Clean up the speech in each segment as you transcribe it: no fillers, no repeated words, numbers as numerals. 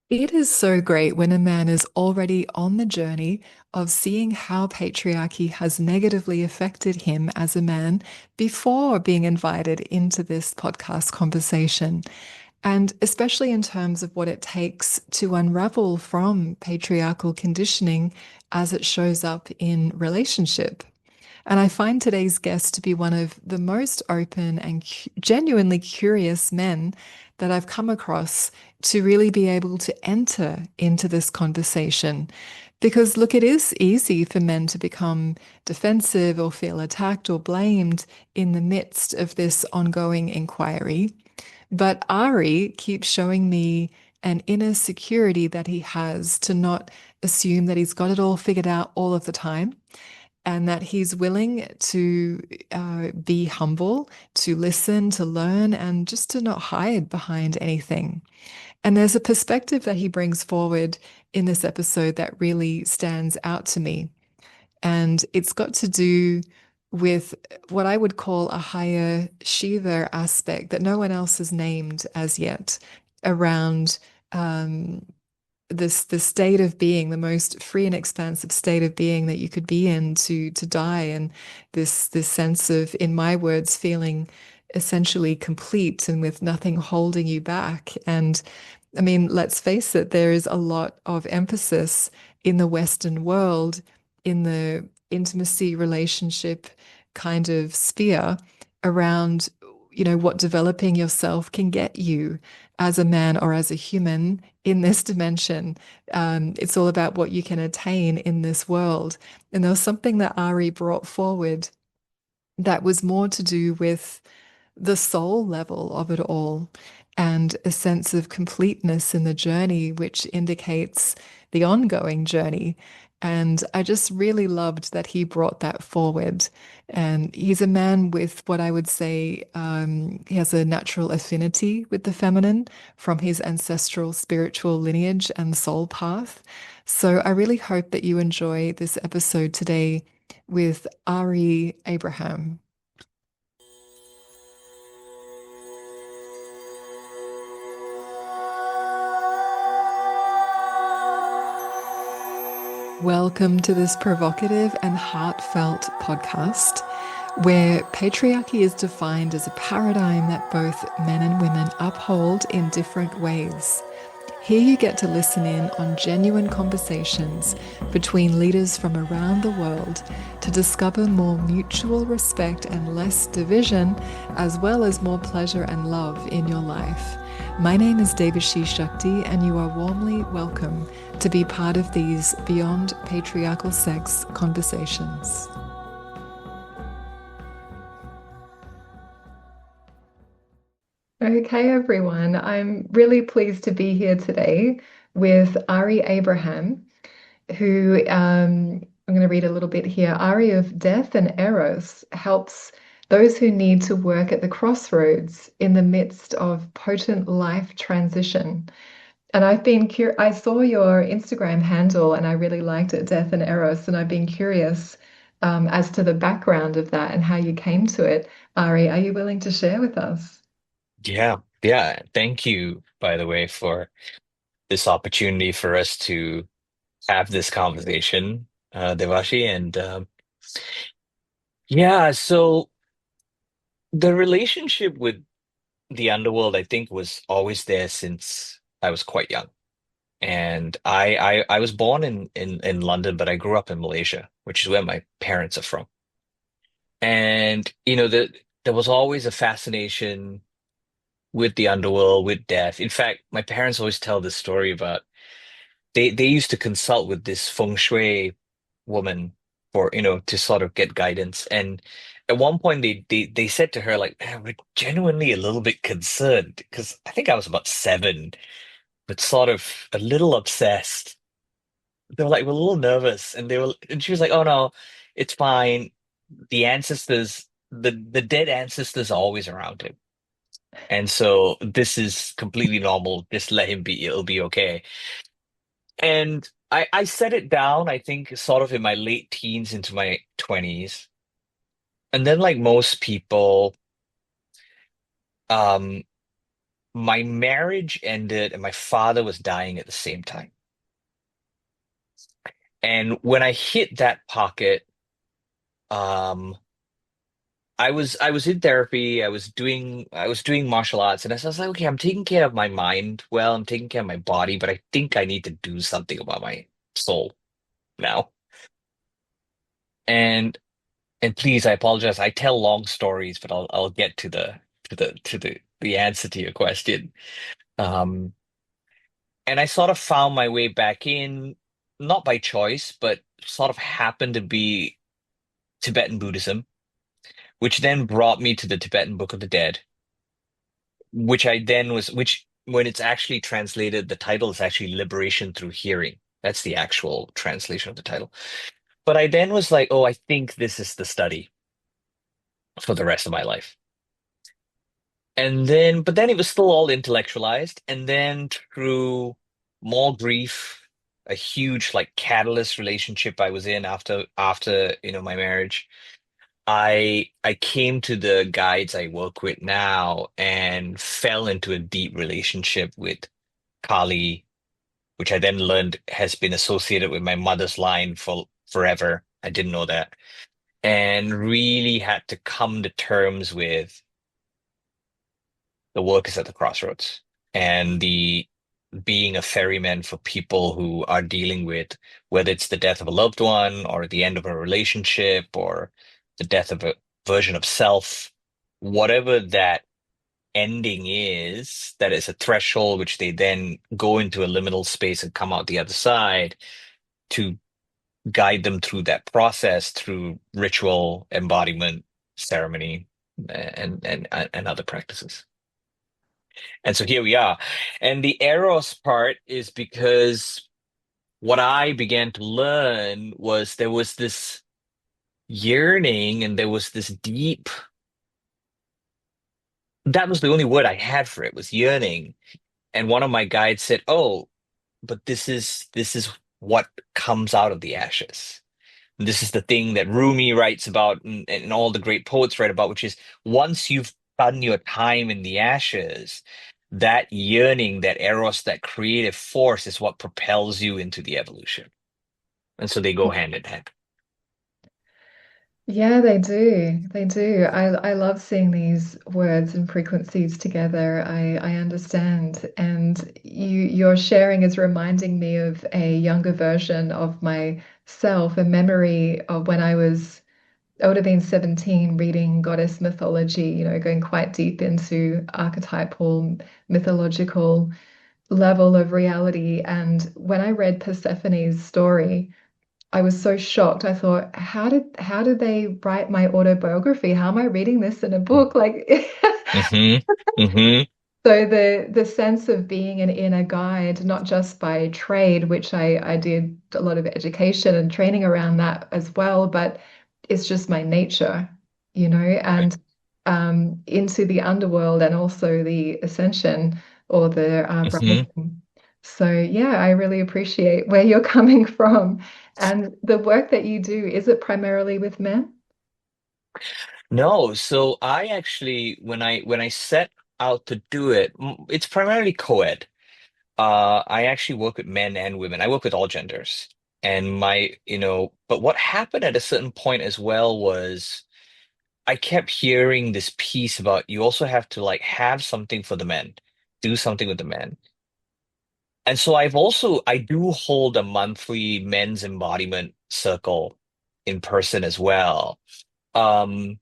It is so great when a man is already on the journey of seeing how patriarchy has negatively affected him as a man before being invited into this podcast conversation. And especially in terms of what it takes to unravel from patriarchal conditioning as it shows up in relationship. And I find today's guest to be one of the most open and genuinely curious men that I've come across to really be able to enter into this conversation. Because, look, it is easy for men to become defensive or feel attacked or blamed in the midst of this ongoing inquiry. But Ari keeps showing me an inner security that he has to not assume that he's got it all figured out all of the time and that he's willing to be humble, to listen, to learn, and just to not hide behind anything. And there's a perspective that he brings forward in this episode that really stands out to me. And it's got to do with what I would call a higher Shiva aspect that no one else has named as yet around um, this the state of being, the most free and expansive state of being that you could be in to die, and this sense of, in my words, feeling essentially complete and with nothing holding you back. And I mean, let's face it, there is a lot of emphasis in the Western world in the intimacy relationship kind of sphere around, what developing yourself can get you as a man or as a human in this dimension. It's all about what you can attain in this world. And there was something that Ari brought forward that was more to do with the soul level of it all and a sense of completeness in the journey, which indicates the ongoing journey. And I just really loved that he brought that forward. And he's a man with what I would say he has a natural affinity with the feminine from his ancestral spiritual lineage and soul path. So I really hope that you enjoy this episode today with Ari Abraham. Welcome to this provocative and heartfelt podcast where patriarchy is defined as a paradigm that both men and women uphold in different ways. Here you get to listen in on genuine conversations between leaders from around the world to discover more mutual respect and less division, as well as more pleasure and love in your life. My name is Devashi Shakti, and you are warmly welcome to be part of these Beyond Patriarchal Sex conversations. Okay, everyone, I'm really pleased to be here today with Ari Abraham, who I'm going to read a little bit here. Ari of Death and Eros helps those who need to work at the crossroads in the midst of potent life transition. And I saw your Instagram handle and I really liked it, Death and Eros, and I've been curious as to the background of that and how you came to it. Ari, are you willing to share with us? Yeah, yeah. Thank you, by the way, for this opportunity for us to have this conversation, Devashi. And yeah, so the relationship with the underworld, I think, was always there since I was quite young. And I was born in London, but I grew up in Malaysia, which is where my parents are from. And there was always a fascination with the underworld, with death. In fact, my parents always tell this story about they used to consult with this feng shui woman for to sort of get guidance. And at one point they said to her like, "Man, we're genuinely a little bit concerned," because I think I was about 7, but sort of a little obsessed. They were like, we're a little nervous, and she was like, "Oh no, it's fine. The ancestors, the dead ancestors are always around him, and so this is completely normal. Just let him be. It'll be okay." And I set it down, I think, sort of in my late teens into my 20s. And then, like most people, um, my marriage ended and my father was dying at the same time. And when I hit that pocket, um, I was in therapy. I was doing martial arts, and I was like, okay, I'm taking care of my mind. Well, I'm taking care of my body, but I think I need to do something about my soul now. And and please, I apologize. I tell long stories, but I'll get to the answer to your question. Um, and I sort of found my way back in, not by choice, but sort of happened to be Tibetan Buddhism, which then brought me to the Tibetan Book of the Dead, which when it's actually translated, the title is actually Liberation Through Hearing. That's the actual translation of the title. But I then was like, oh, I think this is the study for the rest of my life. But then it was still all intellectualized. And then through more grief, a huge like catalyst relationship I was in after my marriage, I came to the guides I work with now and fell into a deep relationship with Kali, which I then learned has been associated with my mother's line for forever. I didn't know that. And really had to come to terms with the work is at the crossroads and the being a ferryman for people who are dealing with whether it's the death of a loved one or the end of a relationship or the death of a version of self, whatever that ending is, that is a threshold which they then go into a liminal space and come out the other side to guide them through that process through ritual, embodiment, ceremony, and other practices. And so here we are. And the Eros part is because what I began to learn was there was this yearning and there was this deep, that was the only word I had for it was yearning. And one of my guides said, "Oh, but this is what comes out of the ashes." And this is the thing that Rumi writes about and all the great poets write about, which is once you've done your time in the ashes, that yearning, that eros, that creative force is what propels you into the evolution. And so they go hand in hand. Yeah, they do. They do. I love seeing these words and frequencies together. I understand. And your sharing is reminding me of a younger version of myself, a memory of when I would have been 17 reading goddess mythology, going quite deep into archetypal mythological level of reality. And when I read Persephone's story, I was so shocked. I thought, how did they write my autobiography? How am I reading this in a book? Like Hmm. Hmm. so the sense of being an inner guide, not just by trade, which I did a lot of education and training around that as well, but it's just my nature, Right. and into the underworld and also the ascension or the Hmm. rising. So yeah, I really appreciate where you're coming from. And the work that you do, is it primarily with men? No, so I actually, when I set out to do it, it's primarily co-ed. I actually work with men and women. I work with all genders. And but what happened at a certain point as well was I kept hearing this piece about you also have to like have something for the men, do something with the men. And so I do hold a monthly men's embodiment circle in person as well. Um,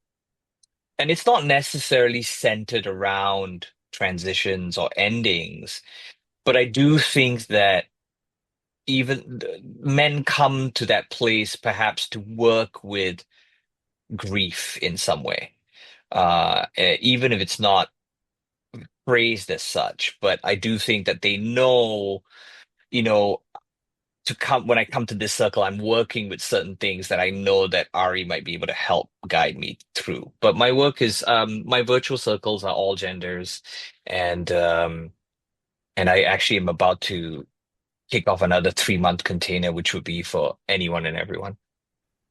and it's not necessarily centered around transitions or endings, but I do think that men come to that place perhaps to work with grief in some way, even if it's not phrased as such. But I do think that they know, you know, to come when I come to this circle, I'm working with certain things that I know that Ari might be able to help guide me through. But my work is, my virtual circles are all genders, and I actually am about to kick off another 3-month container, which would be for anyone and everyone.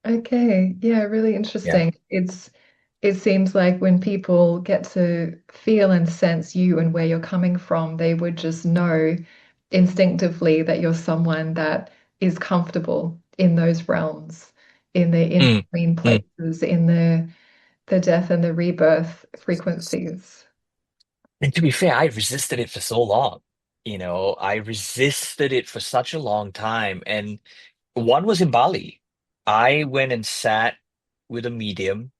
Okay, yeah, really Yeah. interesting. it seems like when people get to feel and sense you and where you're coming from, they would just know instinctively that you're someone that is comfortable in those realms, in the Mm, in-between mm. places, in the death and the rebirth frequencies. And to be fair, I resisted it for so long. I resisted it for such a long time. And one was in Bali. I went and sat with a medium.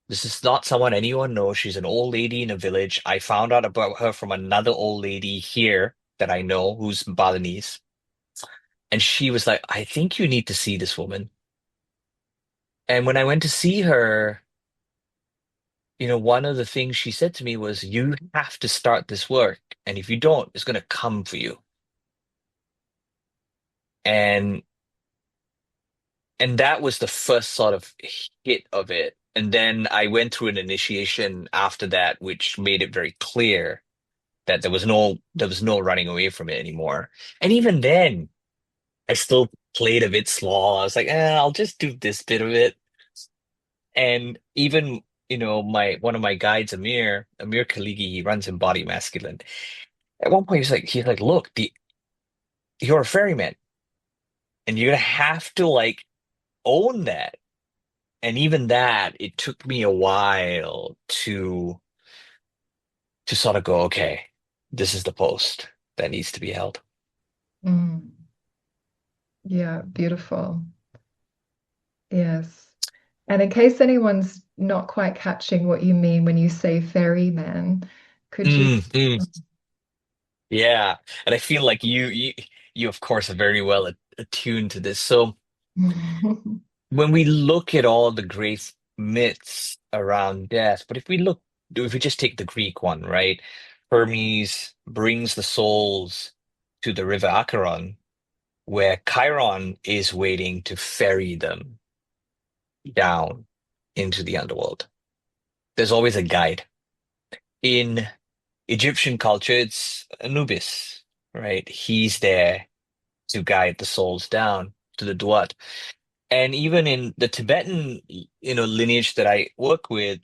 This is not someone anyone knows. She's an old lady in a village. I found out about her from another old lady here that I know who's Balinese. And she was like, I think you need to see this woman. And when I went to see her, one of the things she said to me was, you have to start this work. And if you don't, it's going to come for you. And and that was the first sort of hit of it. And then I went through an initiation after that, which made it very clear that there was no running away from it anymore. And even then, I still played a bit small. I was like, I'll just do this bit of it. And even, my one of my guides, Amir Khaligi, he runs in Body Masculine. At one point, he's like, look, you're a ferryman, and you're gonna have to like own that. And even that, it took me a while to sort of go, okay, this is the post that needs to be held. Mm, yeah, beautiful. Yes. And in case anyone's not quite catching what you mean when you say ferryman, could you? Mm, mm, yeah. And I feel like you of course are very well attuned to this. So when we look at all the great myths around death, but if we just take the Greek one, right? Hermes brings the souls to the river Acheron, where Chiron is waiting to ferry them down into the underworld. There's always a guide. In Egyptian culture, it's Anubis, right? He's there to guide the souls down to the Duat. And even in the Tibetan, lineage that I work with,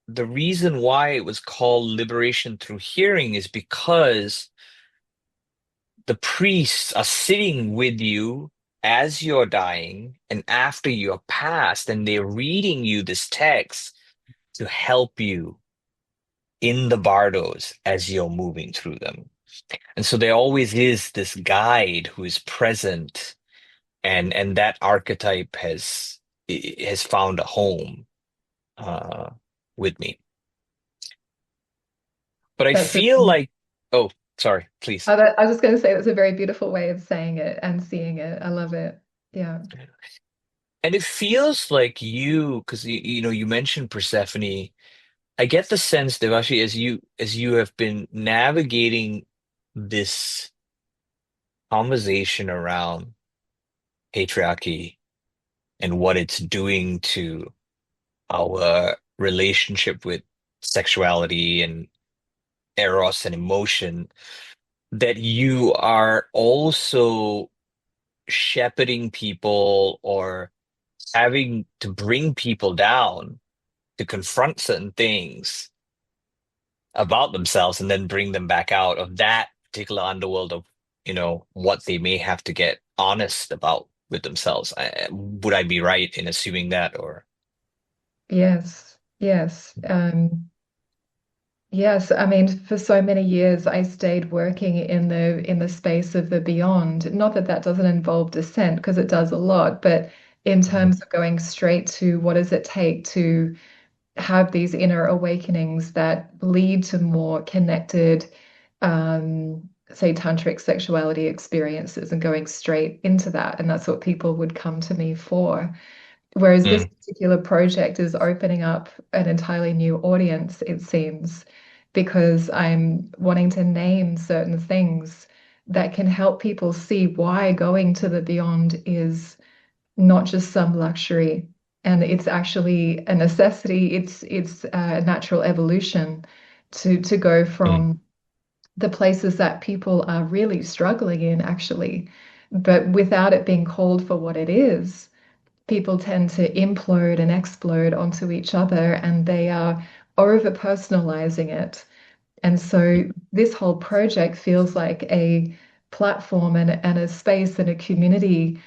the reason why it was called liberation through hearing is because the priests are sitting with you as you're dying and after you're passed, and they're reading you this text to help you in the bardos as you're moving through them. And so there always is this guide who is present, and that archetype has found a home uh, with me. But I That's a, feel like, oh, sorry, please. I was just going to say that's a very beautiful way of saying it and seeing it. I love it. Yeah. And it feels like because you mentioned Persephone. I get the sense, Devashi, as you have been navigating this conversation around patriarchy and what it's doing to our relationship with sexuality and eros and emotion, that you are also shepherding people or having to bring people down to confront certain things about themselves and then bring them back out of that particular underworld of, what they may have to get honest about with themselves. Would I be right in assuming that, or? Yes. Yes. Yes, I mean, for so many years, I stayed working in the space of the beyond. Not that that doesn't involve descent, because it does a lot, but in Mhm. terms of going straight to what does it take to have these inner awakenings that lead to more connected, say, tantric sexuality experiences, and going straight into that, and that's what people would come to me for. Whereas this Mm, particular project is opening up an entirely new audience, it seems, because I'm wanting to name certain things that can help people see why going to the beyond is not just some luxury, and it's actually a necessity. It's a natural evolution to go mm, from the places that people are really struggling in, actually, but without it being called for what it is, people tend to implode and explode onto each other, and they are over personalizing it. And so this whole project feels like a platform and a space and a community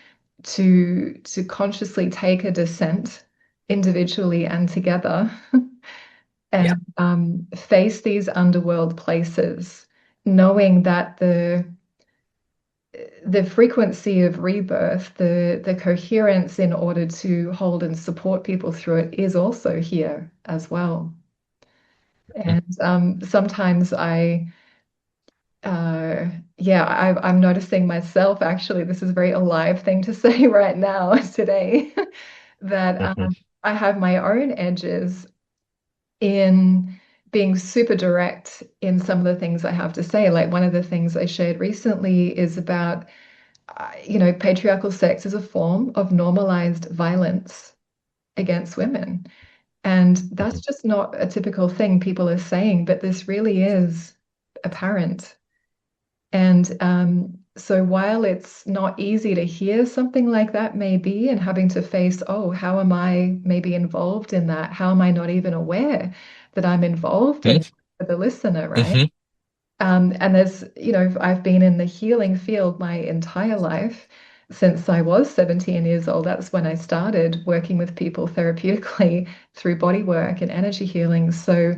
to consciously take a descent individually and together Yeah. and face these underworld places, knowing that the frequency of rebirth, the coherence in order to hold and support people through it is also here as well. Mhm. And sometimes uh, yeah, I'm noticing myself actually, this is a very alive thing to say right now today, that Mhm. I have my own edges in being super direct in some of the things I have to say. Like one of the things I shared recently is about, patriarchal sex is a form of normalized violence against women. And that's Mhm. just not a typical thing people are saying, but this really is apparent. And so while it's not easy to hear something like that, maybe, and having to face, oh, how am I maybe involved in that? How am I not even aware that I'm involved in it for the listener, right? Mhm. And there's, I've been in the healing field my entire life since I was 17 years old. That's when I started working with people therapeutically through body work and energy healing. So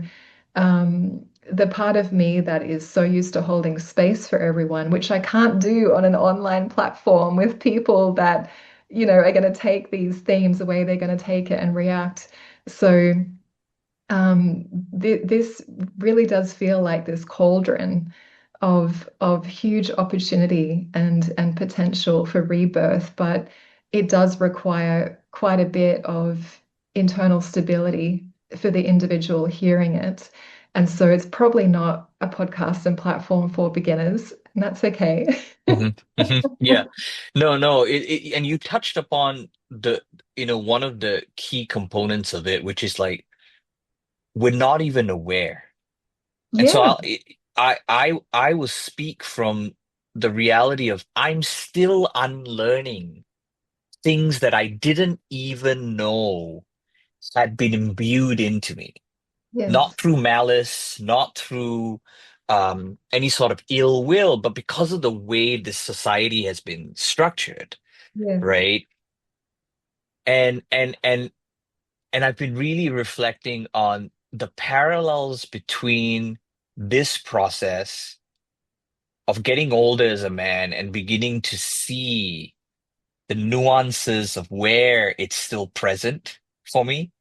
the part of me that is so used to holding space for everyone, which I can't do on an online platform with people that, are going to take these themes the way they're going to take it and react. So this really does feel like this cauldron of huge opportunity and potential for rebirth, but it does require quite a bit of internal stability for the individual hearing it. And so it's probably not a podcast and platform for beginners, and that's okay. Mhm. Mhm. Yeah. No, no. And you touched upon one of the key components of it, which is like we're not even aware. And so Yeah, I will speak from the reality of I'm still unlearning things that I didn't even know had been imbued into me, yes, not through malice, not through any sort of ill will, but because of the way this society has been structured, yes, right? And and and and I've been really reflecting on the parallels between this process of getting older as a man and beginning to see the nuances of where it's still present for me,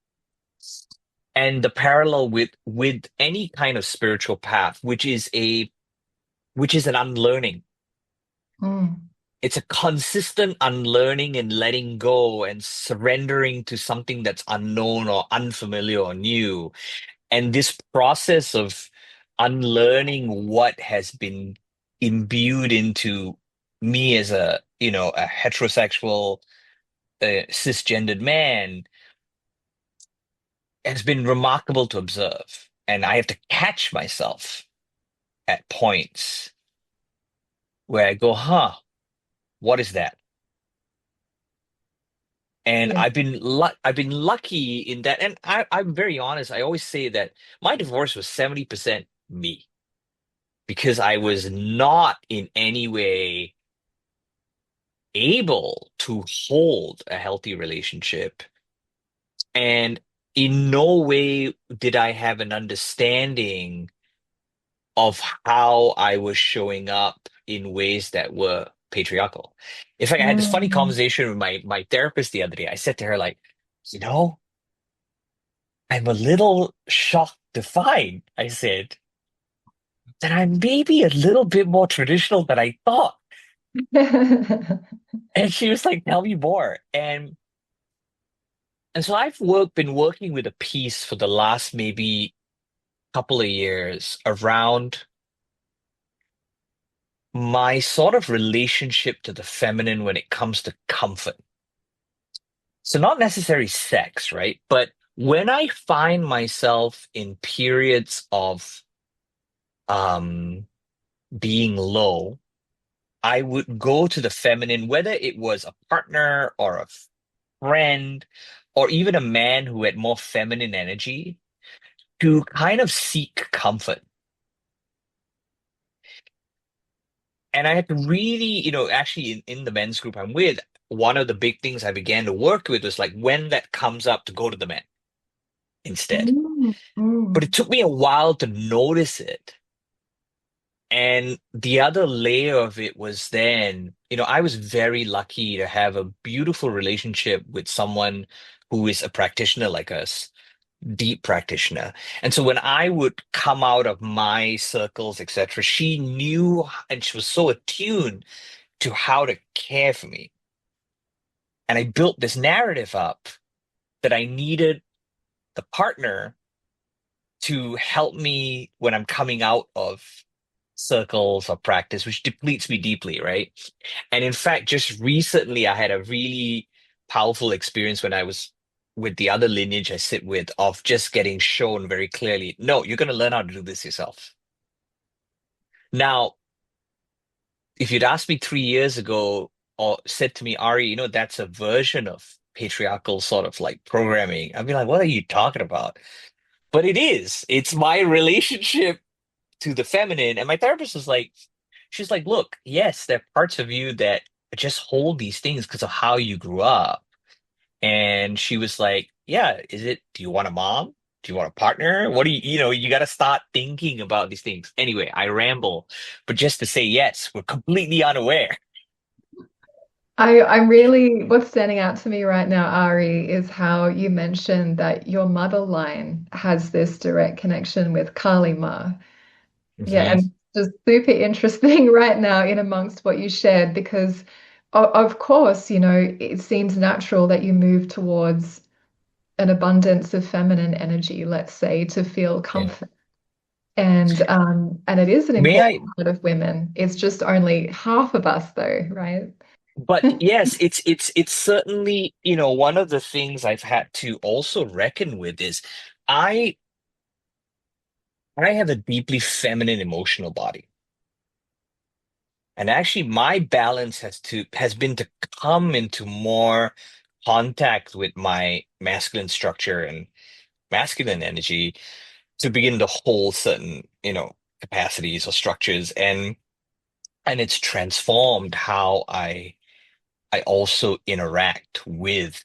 and the parallel with any kind of spiritual path, which is an unlearning. mm, It's a consistent unlearning and letting go and surrendering to something that's unknown or unfamiliar or new. And this process of unlearning what has been imbued into me as a heterosexual, cisgendered man has been remarkable to observe. And I have to catch myself at points where I go, huh, what is that? And yeah, I've been lucky in that. And I'm very honest. I always say that my divorce was 70% me because I was not in any way able to hold a healthy relationship. And in no way did I have an understanding of how I was showing up in ways that were patriarchal. In fact, I had this funny mm. conversation with my therapist the other day. I said to her, like, you know, I'm a little shocked to find, I said, that I'm maybe a little bit more traditional than I thought. And she was like, tell me more. And so been working with a piece for the last maybe couple of years around my sort of relationship to the feminine when it comes to comfort. So not necessarily sex, right? But when I find myself in periods of um being low, I would go to the feminine, whether it was a partner or friend, or even a man who had more feminine energy to kind of seek comfort. And I had to really, actually in the men's group I'm with, one of the big things I began to work with was like when that comes up to go to the men instead. Mm, But it mm. took me a while to notice it. And the other layer of it was then, I was very lucky to have a beautiful relationship with someone who is a practitioner like us, deep practitioner. And so when I would come out of my circles, etc., she knew and she was so attuned to how to care for me. And I built this narrative up that I needed the partner to help me when I'm coming out of circles or practice, which depletes me deeply, right? And in fact, just recently, I had a really powerful experience when I was with the other lineage I sit with of just getting shown very clearly, no, you're going to learn how to do this yourself. Now, if you'd asked me 3 years ago or said to me, Ari, that's a version of patriarchal sort of like programming, I'd be like, what are you talking about? But it is. It's my relationship to the feminine. And my therapist is like, she's like, look, yes, there are parts of you that just hold these things because of how you grew up. And she was like, yeah, do you want a mom? Do you want a partner? What do you got to start thinking about these things. Anyway, I ramble, but just to say, yes, we're completely unaware. I'm really, what's standing out to me right now, Ari, is how you mentioned that your mother line has this direct connection with Kali Ma. Yeah, Hmm. and just super interesting right now in amongst what you shared, because of course, it seems natural that you move towards an abundance of feminine energy, let's say, to feel Yeah. comfort. And it is an May important I? part of women. It's just only half of us though, right? But yes, it's certainly, one of the things I've had to also reckon with is I I have a deeply feminine emotional body. And actually my balance has been to come into more contact with my masculine structure and masculine energy to begin to hold certain, capacities or structures and it's transformed how I also interact with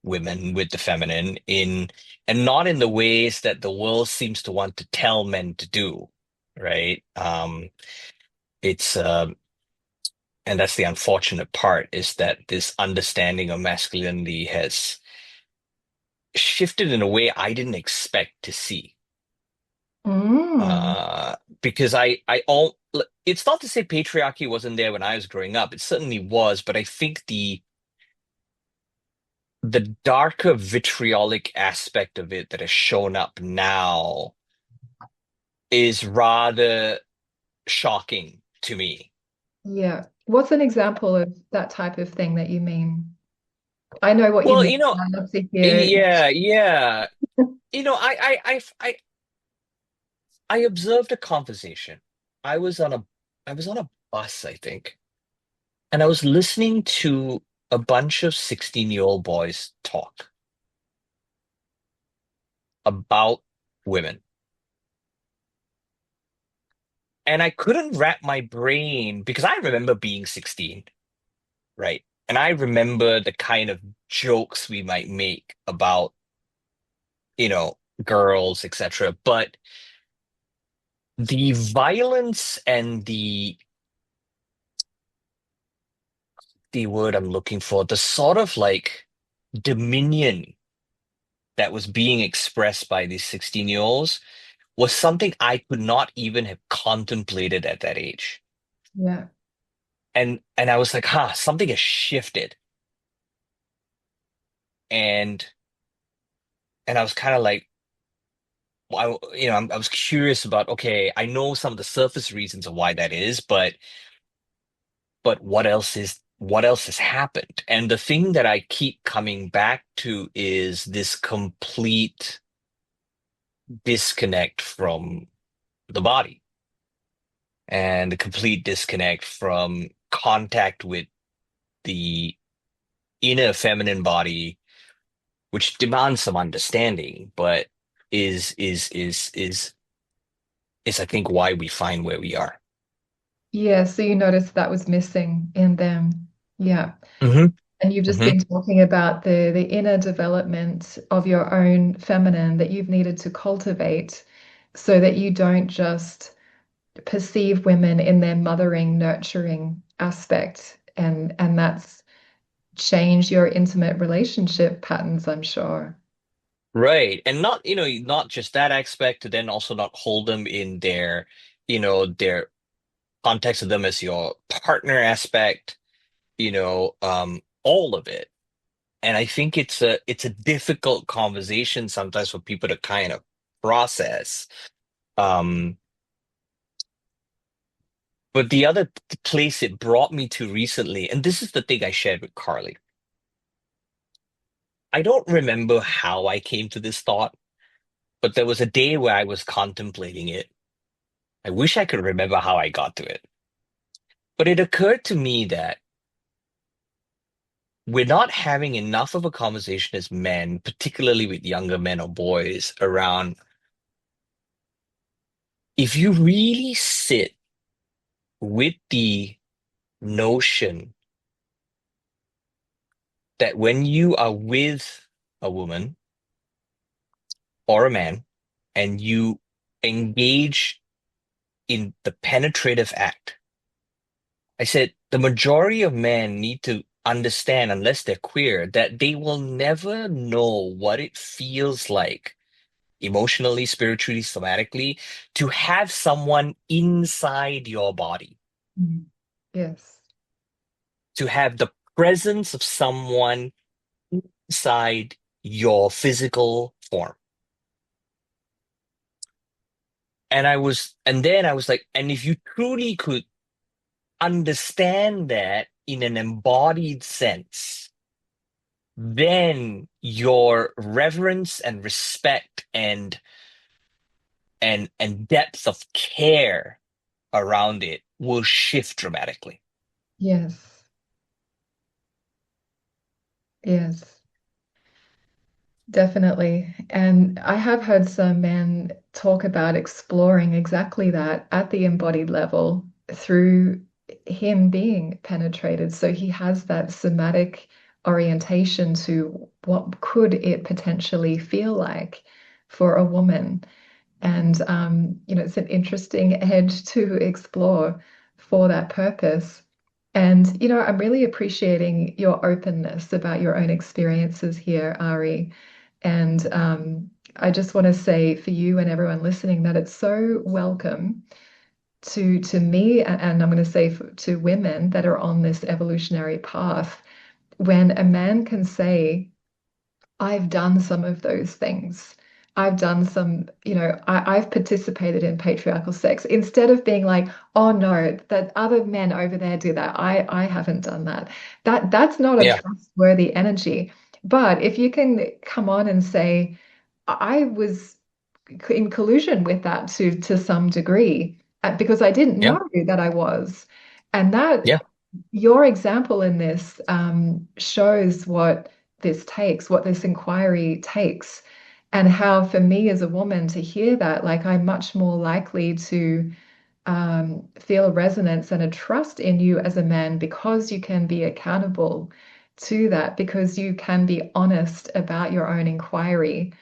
women, with the feminine in and not in the ways that the world seems to want to tell men to do, right? It's and that's the unfortunate part is that this understanding of masculinity has shifted in a way I didn't expect to see. Mm. Because I all it's not to say patriarchy wasn't there when I was growing up. It certainly was, but I think the darker vitriolic aspect of it that has shown up now is rather shocking to me. Yeah. What's an example of that type of thing that you mean? I know what you Well, mean. I'd love to hear. yeah, yeah. I observed a conversation. I was on a I was on a bus, I think, and I was listening to a bunch of 16-year-old boys talk about women. And I couldn't wrap my brain because I remember being 16, right? And I remember the kind of jokes we might make about, you know, girls, etc. But the violence and the word I'm looking for, the sort of like dominion that was being expressed by these 16-year-olds was something I could not even have contemplated at that age. Yeah. And I was like, something has shifted. And and I was kind of like, I was curious about, okay, I know some of the surface reasons of why that is, but what else has happened? And the thing that I keep coming back to is this complete disconnect from the body and the complete disconnect from contact with the inner feminine body, which demands some understanding, but is is is is is I think why we find where we are. Yeah, so you noticed that was missing in them. Yeah. Hmm. And you've just Hmm. been talking about the inner development of your own feminine that you've needed to cultivate so that you don't just perceive women in their mothering, nurturing aspect. And that's changed your intimate relationship patterns, I'm sure. Right. And not, not just that aspect, to then also not hold them in their context of them as your partner aspect, all of it. And I think it's a difficult conversation sometimes for people to kind of process. Um, but the other place it brought me to recently, and this is the thing I shared with Carly. I don't remember how I came to this thought, but there was a day where I was contemplating it. I wish I could remember how I got to it. But it occurred to me that we're not having enough of a conversation as men, particularly with younger men or boys, around if you really sit with the notion that when you are with a woman or a man and you engage in the penetrative act, I said the majority of men need to understand, unless they're queer, that they will never know what it feels like emotionally, spiritually, somatically, to have someone inside your body, Mm. Yes. to have the presence of someone inside your physical form. And then I was like, and if you truly could understand that in an embodied sense, then your reverence and respect and depth of care around it will shift dramatically. Yes. Yes. Definitely. And I have heard some men talk about exploring exactly that at the embodied level through him being penetrated. So he has that somatic orientation to what could it potentially feel like for a woman. And it's an interesting edge to explore for that purpose. And I'm really appreciating your openness about your own experiences here, Ari. And I just want to say for you and everyone listening that it's so welcome to me, and I'm going to say to women that are on this evolutionary path, when a man can say, I've done some of those things. I've done some, I've participated in patriarchal sex instead of being like, oh no, that other men over there do that. I haven't done that. That's not a Yeah, trustworthy energy. But if you can come on and say, I was in collusion with that to some degree because I didn't yeah, know that I was. And that yeah. your example in this shows what this inquiry takes, and how for me as a woman to hear that, like I'm much more likely to feel a resonance and a trust in you as a man because you can be accountable to that, because you can be honest about your own inquiry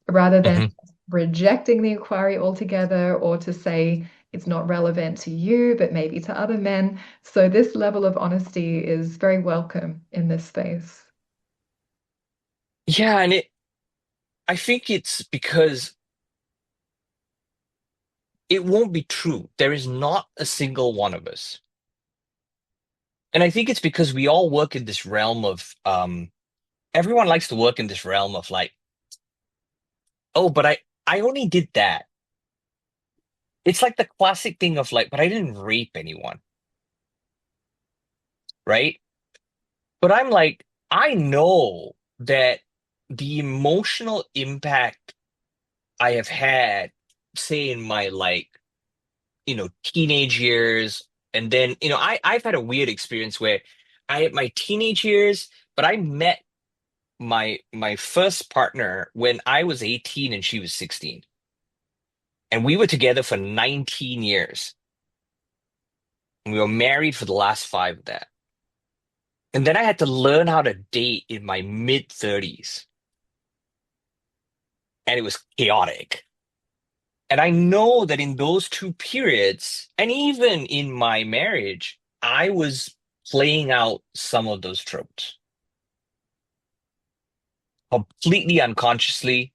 rather than Hmm. rejecting the inquiry altogether or to say it's not relevant to you, but maybe to other men. So, this level of honesty is very welcome in this space. Yeah, I think it's because it won't be true. There is not a single one of us. And I think it's because we all work in this realm of everyone likes to work in this realm of like, oh, but I only did that. It's like the classic thing of like, but I didn't rape anyone, right? But I'm like, I know that the emotional impact I have had, say in my like, teenage years, and then, I've had a weird experience where I had my teenage years, But I met my first partner when I was 18 and she was 16. And we were together for 19 years. And we were married for the last five of that. And then I had to learn how to date in my mid 30s. And it was chaotic. And I know that in those two periods, and even in my marriage, I was playing out some of those tropes completely unconsciously.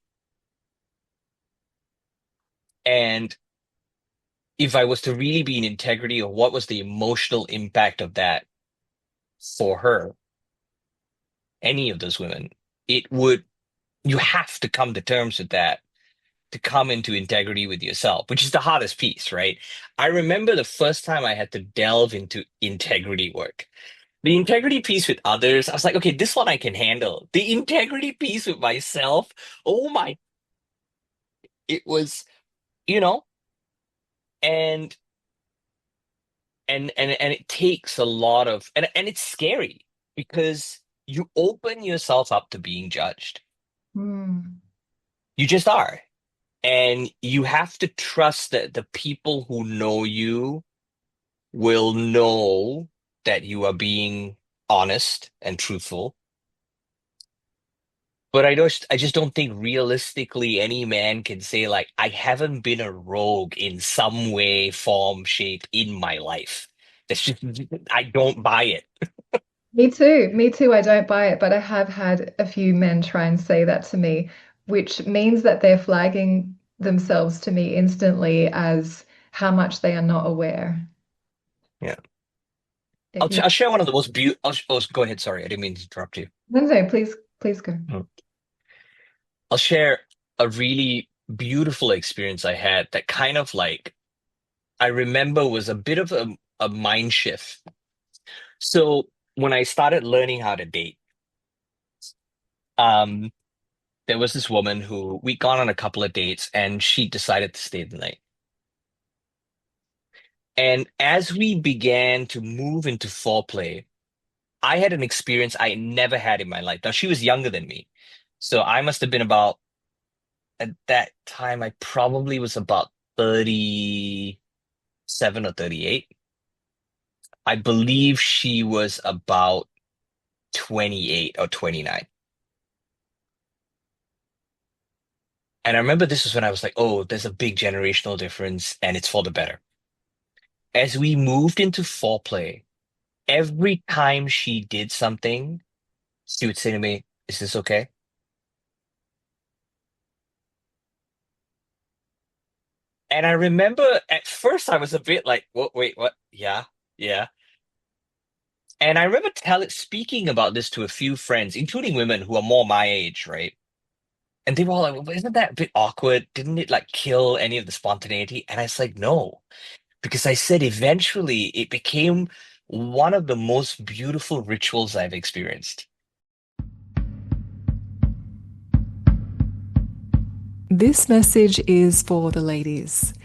And if I was to really be in integrity of what was the emotional impact of that for her, any of those women, it would, you have to come to terms with that to come into integrity with yourself, which is the hardest piece, right? I remember the first time I had to delve into integrity work. The integrity piece with others, I was like, okay, this one I can handle. The integrity piece with myself, oh my, it was, you know, and and it takes a lot of and it's scary because you open yourself up to being judged. Mm. You just are. And you have to trust that the people who know you will know that you are being honest and truthful. But I just don't think realistically any man can say like I haven't been a rogue in some way, form, shape in my life. That's just I don't buy it. Me too. Me too. I don't buy it, but I have had a few men try and say that to me, which means that they're flagging themselves to me instantly as how much they are not aware. Yeah. If you I'll share one of the most beautiful. Go ahead. Sorry, I didn't mean to interrupt you. no, no, please go. Mm. I'll share a really beautiful experience I had that kind of like I remember was a bit of a mind shift. So when I started learning how to date, um, there was this woman who we'd gone on a couple of dates and she decided to stay the night. And as we began to move into foreplay, I had an experience I never had in my life. Now she was younger than me. So I must have been about at that time, I probably was about 37 or 38. I believe she was about 28 or 29. And I remember this was when I was like, oh, there's a big generational difference and it's for the better. As we moved into foreplay, every time she did something, she would say to me, is this okay? And I remember at first I was a bit like, what, wait, what? Yeah, yeah. And I remember speaking about this to a few friends, including women who are more my age, right? And they were all like, well, isn't that a bit awkward? Didn't it like kill any of the spontaneity? And I was like, no, because I said eventually it became one of the most beautiful rituals I've experienced. This message is for the ladies.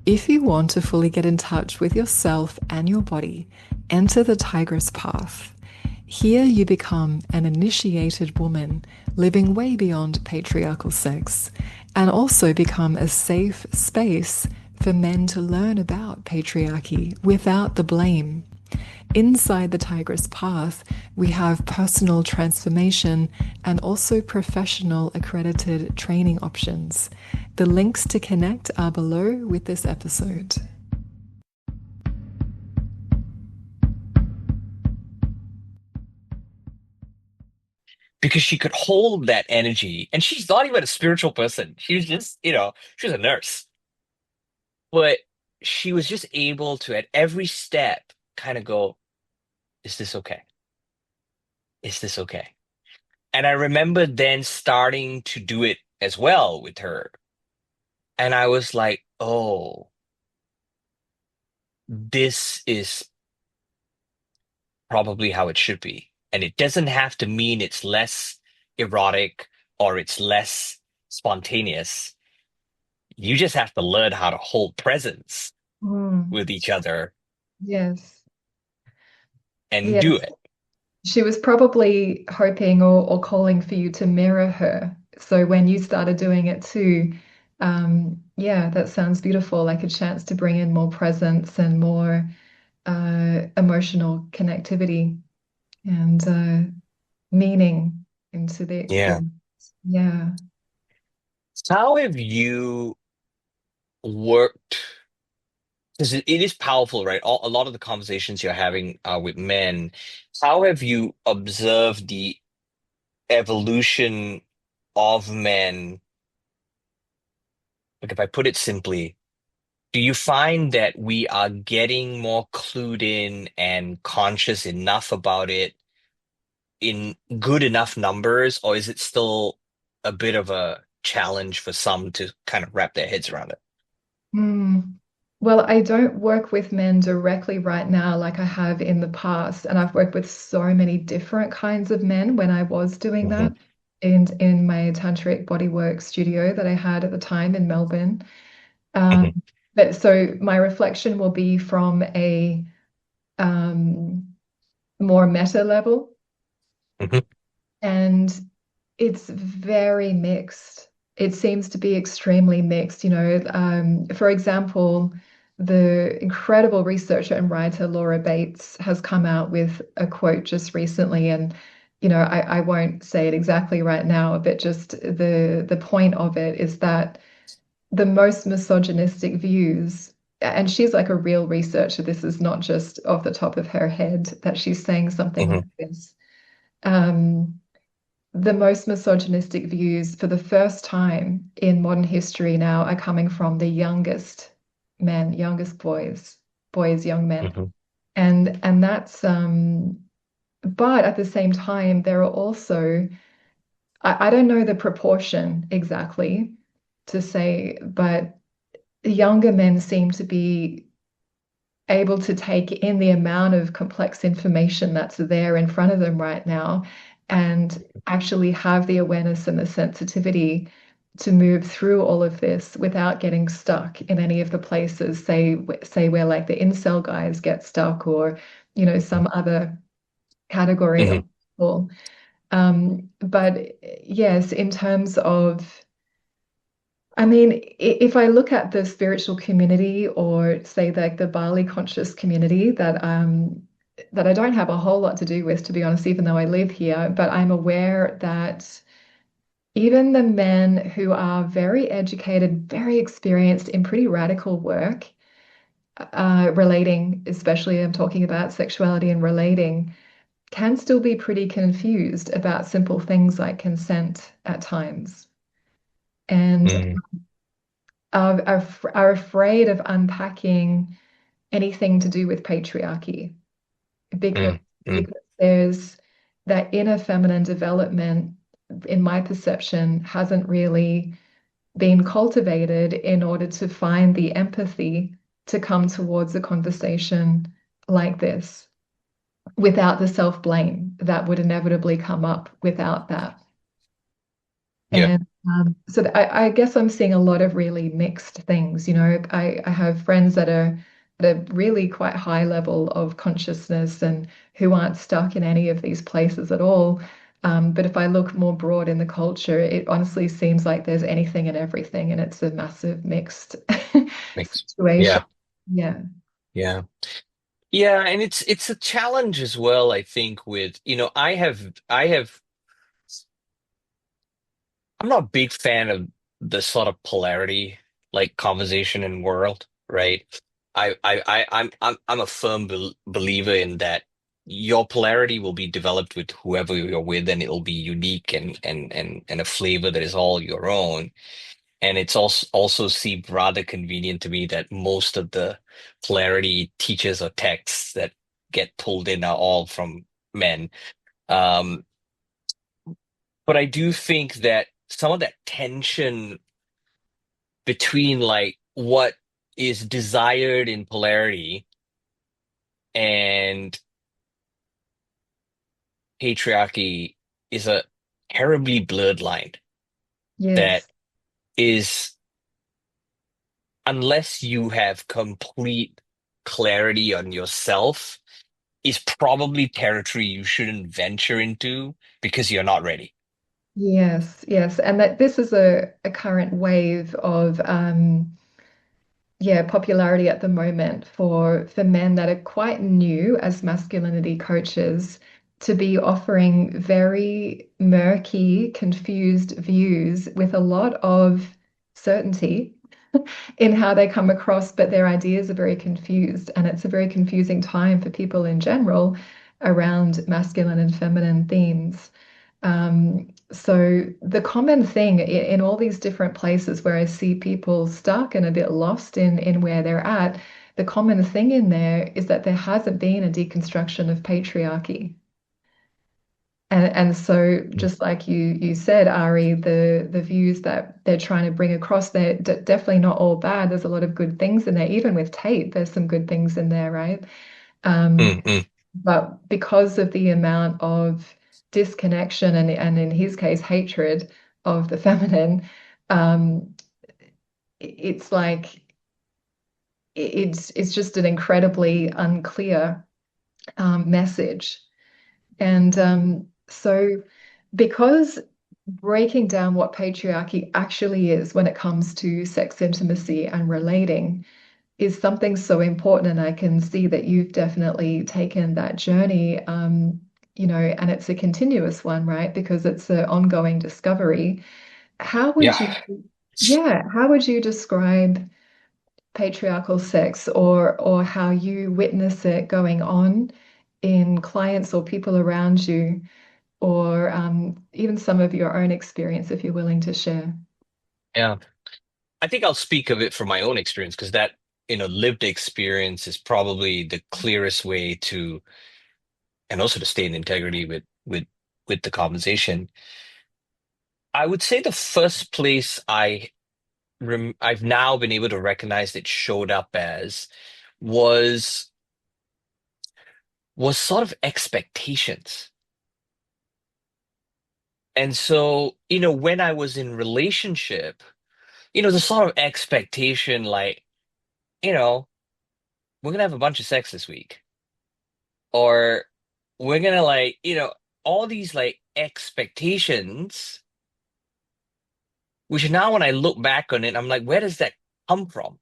If you want to fully get in touch with yourself and your body, enter the Tigress Path. Here you become an initiated woman living way beyond patriarchal sex, and also become a safe space for men to learn about patriarchy without the blame. Inside the Tigress Path, we have personal transformation and also professional accredited training options. The links to connect are below with this episode. Because she could hold that energy. And she's not even a spiritual person. She was just, she was a nurse. But she was just able to, at every step, kind of go, is this okay? Is this okay? And I remember then starting to do it as well with her. And I was like, oh, this is probably how it should be. And it doesn't have to mean it's less erotic or it's less spontaneous. You just have to learn how to hold presence Mm, with each other yes. and do Yes. it. She was probably hoping or calling for you to mirror her. So when you started doing it too, yeah, that sounds beautiful, like a chance to bring in more presence and more emotional connectivity and meaning into the Yeah. experience. Yeah. How have you worked? Because it is powerful, right? A lot of the conversations you're having with men, how have you observed the evolution of men? Like, if I put it simply, do you find that we are getting more clued in and conscious enough about it in good enough numbers, or is it still a bit of a challenge for some to kind of wrap their heads around it? Hmm. Well, I don't work with men directly right now like I have in the past, and I've worked with so many different kinds of men when I was doing Hmm. that in my tantric bodywork studio that I had at the time in Melbourne. Um, Hmm. but so my reflection will be from a um, more meta level, Hmm. and it's very mixed. It seems to be extremely mixed. For example, the incredible researcher and writer Laura Bates has come out with a quote just recently, and I won't say it exactly right now, but just the point of it is that the most misogynistic views, and she's like a real researcher, this is not just off the top of her head that she's saying something Hmm. like this. Um, the most misogynistic views for the first time in modern history now are coming from the youngest men, youngest boys, young men. Hmm. And that's but at the same time, there are also I don't know the proportion exactly to say, but the younger men seem to be able to take in the amount of complex information that's there in front of them right now and actually have the awareness and the sensitivity to move through all of this without getting stuck in any of the places, say where like the incel guys get stuck or, some other category of Hmm. people. But yes, in terms of I mean, if I look at the spiritual community or say like the Bali conscious community that I don't have a whole lot to do with, to be honest, even though I live here, but I'm aware that even the men who are very educated, very experienced in pretty radical work, relating, especially I'm talking about sexuality and relating, can still be pretty confused about simple things like consent at times. And Hmm. are afraid of unpacking anything to do with patriarchy because Hmm. Hmm. because there's that inner feminine development, in my perception, hasn't really been cultivated in order to find the empathy to come towards a conversation like this without the self-blame that would inevitably come up without that. Yeah. And so I guess I'm seeing a lot of really mixed things. I have friends that are at a really quite high level of consciousness and who aren't stuck in any of these places at all. But if I look more broad in the culture, it honestly seems like there's anything and everything, and it's a massive mixed Makes. situation. Yeah. Yeah. Yeah. Yeah, and it's a challenge as well, I think, with, I'm not a big fan of the sort of polarity like conversation and world, right? I'm a firm believer in that your polarity will be developed with whoever you're with, and it'll be unique and a flavor that is all your own. And it's also seemed rather convenient to me that most of the polarity teachers or texts that get pulled in are all from men. Um, but I do think that some of that tension between like what is desired in polarity and patriarchy is a terribly blurred line that Yes. is, unless you have complete clarity on yourself, is probably territory you shouldn't venture into because you're not ready. Yes, yes. And that this is a current wave of yeah, popularity at the moment for men that are quite new as masculinity coaches to be offering very murky, confused views with a lot of certainty in how they come across, but their ideas are very confused. And it's a very confusing time for people in general around masculine and feminine themes. So the common thing in all these different places where I see people stuck and a bit lost in where they're at, the common thing in there is that there hasn't been a deconstruction of patriarchy. And so Mm. just like you said, Ari, the views that they're trying to bring across, they're definitely not all bad. There's a lot of good things in there. Even with Tate, there's some good things in there, right? Um, Mm, mm. but because of the amount of disconnection and in his case, hatred of the feminine, um, it's like it's just an incredibly unclear message. And so because breaking down what patriarchy actually is when it comes to sex intimacy and relating is something so important. And I can see that you've definitely taken that journey, and it's a continuous one, right? Because it's an ongoing discovery. How would Yeah. you, yeah, how would you describe patriarchal sex or how you witness it going on in clients or people around you, or even some of your own experience, if you're willing to share? Yeah. I think I'll speak of it from my own experience because that, lived experience is probably the clearest way to, and also to stay in integrity with the conversation. I would say the first place I've now been able to recognize it showed up as was was sort of expectations. And so, when I was in relationship, the sort of expectation like, you know, we're gonna have a bunch of sex this week, or we're gonna like, all these like expectations, which now when I look back on it, I'm like, where does that come from?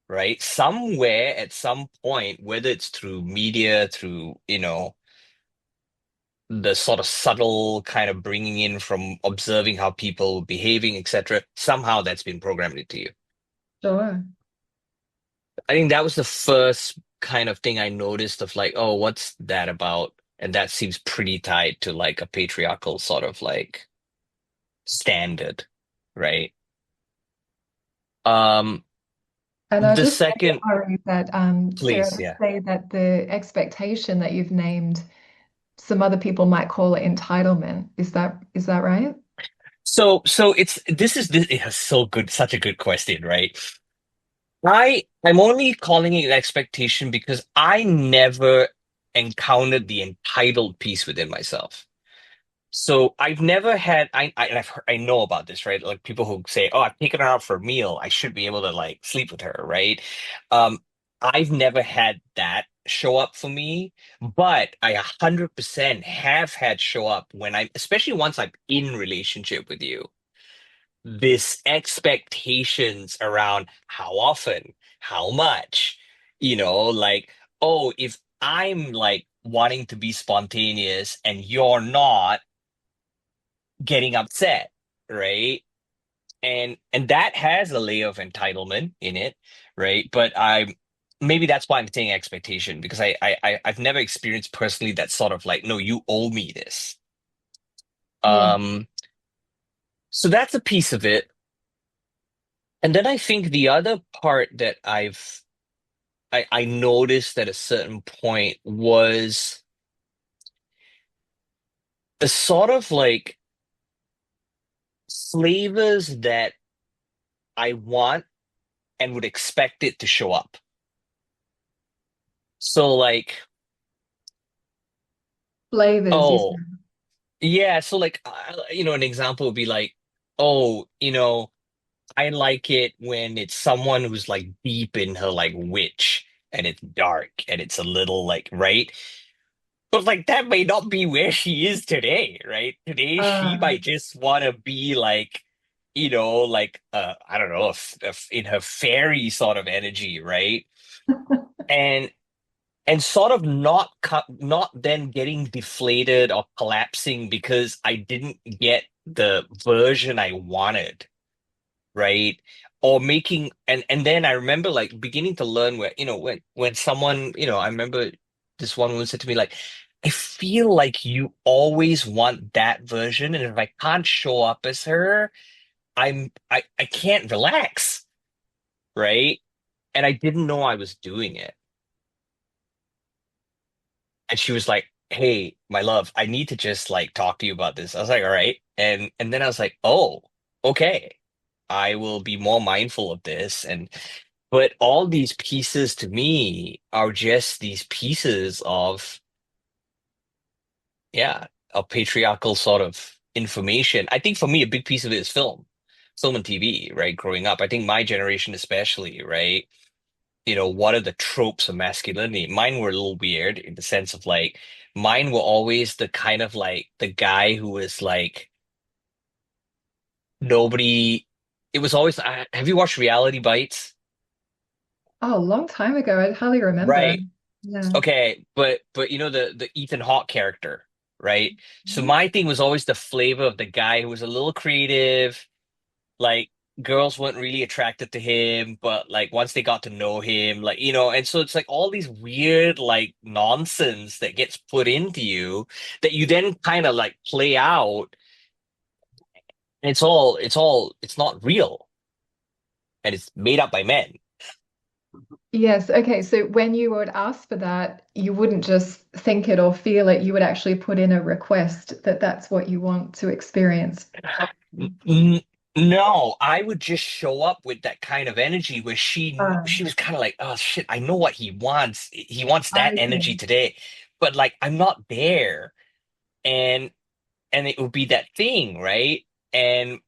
Right? Somewhere at some point, whether it's through media, through, the sort of subtle kind of bringing in from observing how people behaving, etc. Somehow that's been programmed into you. Sure. I think that was the first kind of thing I noticed of like, oh, what's that about? And that seems pretty tied to like a patriarchal sort of like standard, right? Um, And I the just wonder, second, Ari, that Sarah, please, yeah. say that the expectation that you've named, some other people might call it entitlement. Is that right? So this is so good, such a good question, right? I'm only calling it an expectation because I never encountered the entitled piece within myself. So I've never had and I know about this, right? Like people who say, "Oh, I've taken her out for a meal. I should be able to like sleep with her," right? Um, I've never had that show up for me, but I 100% have had show up when especially once I'm in relationship with you, this expectations around how often, how much, like, oh, if I'm like wanting to be spontaneous and you're not getting upset, right? And that has a layer of entitlement in it, right? But I maybe that's why I'm saying expectation because I've never experienced personally that sort of like, no, you owe me this. Yeah. Um, so that's a piece of it. And then I think the other part that I noticed at a certain point was the sort of like flavors that I want and would expect it to show up. So like, Flavors, you oh, said. yeah, so like, an example would be like, oh, I like it when it's someone who's like deep in her like witch and it's dark and it's a little like, right? But like that may not be where she is today, right? Today she Ah. might just want to be like, like I don't know, in her fairy sort of energy, right? And sort of not then getting deflated or collapsing because I didn't get the version I wanted, right? Or making and then I remember like beginning to learn where, when someone, I remember this one woman said to me like, I feel like you always want that version, and if I can't show up as her, I can't relax, right? And I didn't know I was doing it. And she was like, "Hey, my love, I need to just like talk to you about this." I was like, "All right." And then I was like, "Oh, okay. I will be more mindful of this." But all these pieces to me are just these pieces of, yeah, of patriarchal sort of information. I think for me, a big piece of it is film and TV, right? Growing up, I think my generation especially, right? What are the tropes of masculinity? Mine were a little weird in the sense of like, mine were always the kind of like the guy who was like, nobody, it was always, have you watched Reality Bites? Oh, a long time ago. I hardly remember. Right. Yeah. Okay, but the Ethan Hawke character, right? So my thing was always the flavor of the guy who was a little creative, like girls weren't really attracted to him, but like once they got to know him, like and so it's like all these weird like nonsense that gets put into you that you then kind of like play out, and it's not real, and it's made up by men. Yes. Okay. So when you would ask for that, you wouldn't just think it or feel it. You would actually put in a request that that's what you want to experience. N- No, I would just show up with that kind of energy where Ah, she was kind of like, oh shit, I know what he wants. He wants that I energy see. today, but like I'm not there, and it would be that thing, right? And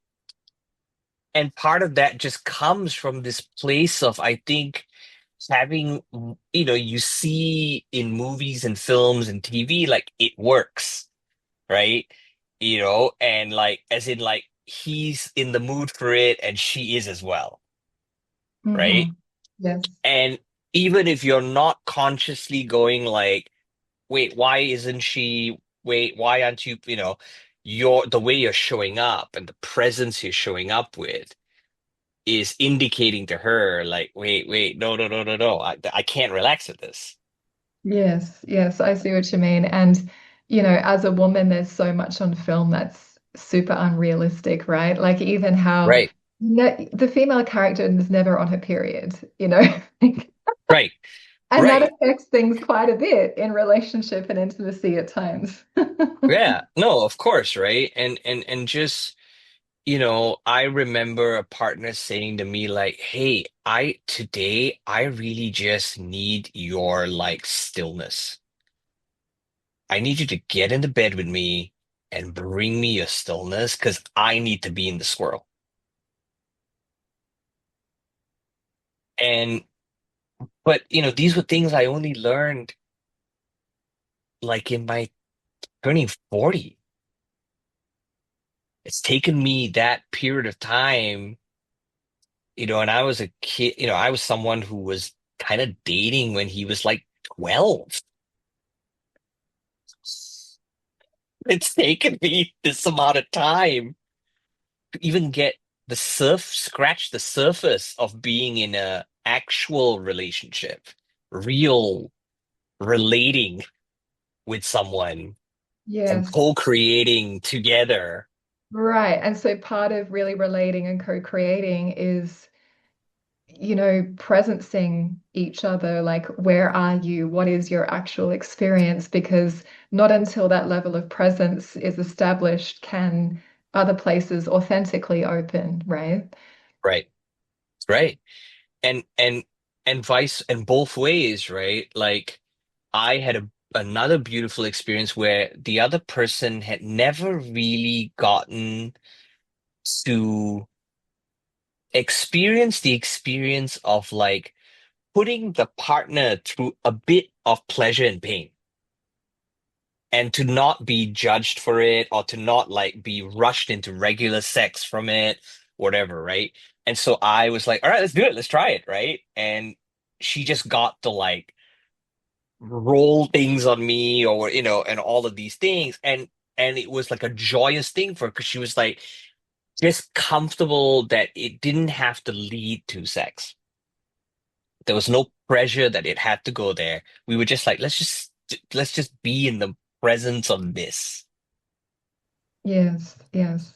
part of that just comes from this place of, I think, having, you see in movies and films and TV, like it works, right? And like, as in like, he's in the mood for it and she is as well, right? Yes. And even if you're not consciously going like, wait, why isn't she, wait, why aren't you, the way you're showing up and the presence you're showing up with is indicating to her like, wait, no, no, no, no, no, I can't relax with this. Yes. Yes. I see what you mean. And, as a woman, there's so much on film that's super unrealistic, right? Like even how Right, the female character is never on her period, right, And that right. affects things quite a bit in relationship and intimacy at times. Yeah, no, of course, right? And just, I remember a partner saying to me like, "Hey, I really just need your like stillness. I need you to get into bed with me and bring me your stillness because I need to be in the swirl." And but these were things I only learned like in my turning 40. It's taken me that period of time, and I was a kid, I was someone who was kind of dating when he was like 12. It's taken me this amount of time to even get scratch the surface of being in a actual relationship, real relating with someone and Yes, co-creating together. right. And so part of really relating and co-creating is, presencing each other, like, where are you? What is your actual experience? Because not until that level of presence is established can other places authentically open, right? Right, right. And vice and both ways, right? Like I had another beautiful experience where the other person had never really gotten to experience the experience of like putting the partner through a bit of pleasure and pain, and to not be judged for it, or to not like be rushed into regular sex from it, whatever, right? And so I was like, all right, let's do it. Let's try it, right? And she just got to like roll things on me, or and all of these things. And it was like a joyous thing for her, because she was like just comfortable that it didn't have to lead to sex. There was no pressure that it had to go there. We were just like, let's just be in the presence of this. Yes, yes.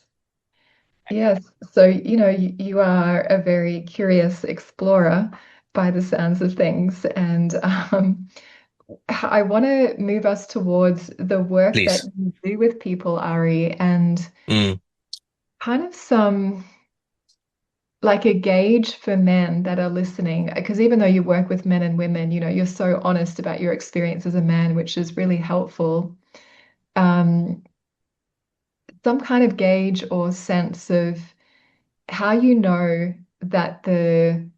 Yes. So, you are a very curious explorer by the sounds of things. And I want to move us towards the work that Please. you do with people, Ari, and Mm, kind of some like a gauge for men that are listening. Because even though you work with men and women, you're so honest about your experience as a man, which is really helpful. Um, some kind of gauge or sense of how you know that the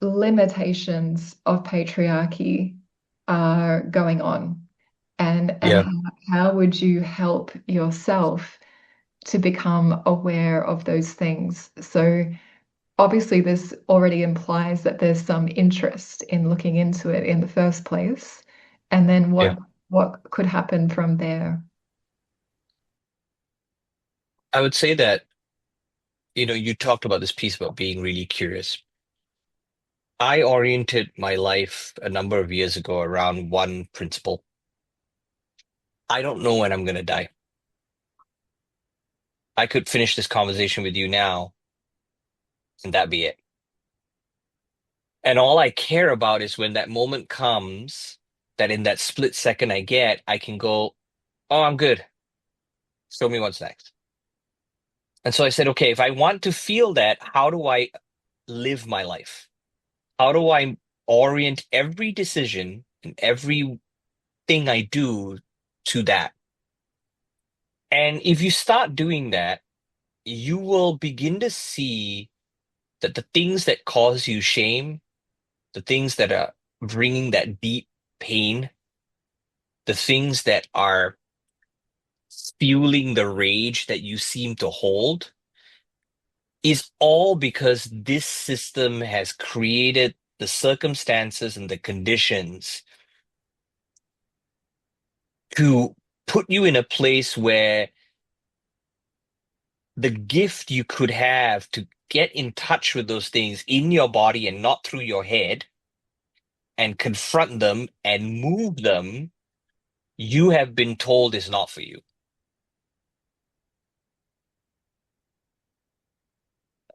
limitations of patriarchy are going on, and yeah. how would you help yourself to become aware of those things? So obviously this already implies that there's some interest in looking into it in the first place, and then Yeah. what could happen from there? I would say that, you talked about this piece about being really curious. I oriented my life a number of years ago around one principle. I don't know when I'm going to die. I could finish this conversation with you now, and that be it. And all I care about is when that moment comes, that in that split second I can go, oh, I'm good. Show me what's next. And so I said, okay, if I want to feel that, how do I live my life? How do I orient every decision and everything I do to that? And if you start doing that, you will begin to see that the things that cause you shame, the things that are bringing that deep pain, the things that are fueling the rage that you seem to hold, is all because this system has created the circumstances and the conditions to put you in a place where the gift you could have to get in touch with those things in your body and not through your head, and confront them and move them, you have been told is not for you.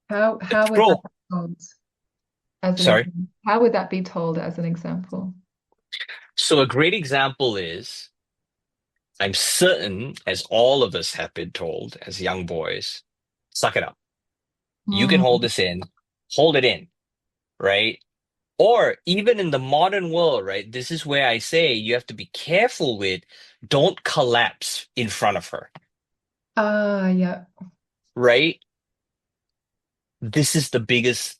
The How would that trope, be told as an sorry. example? How would that be told as an example? So a great example is, I'm certain, as all of us have been told as young boys, suck it up. You can hold Mm, this in, hold it in, right? Or even in the modern world, right? This is where I say you have to be careful with, don't collapse in front of her, yeah, right? This is the biggest,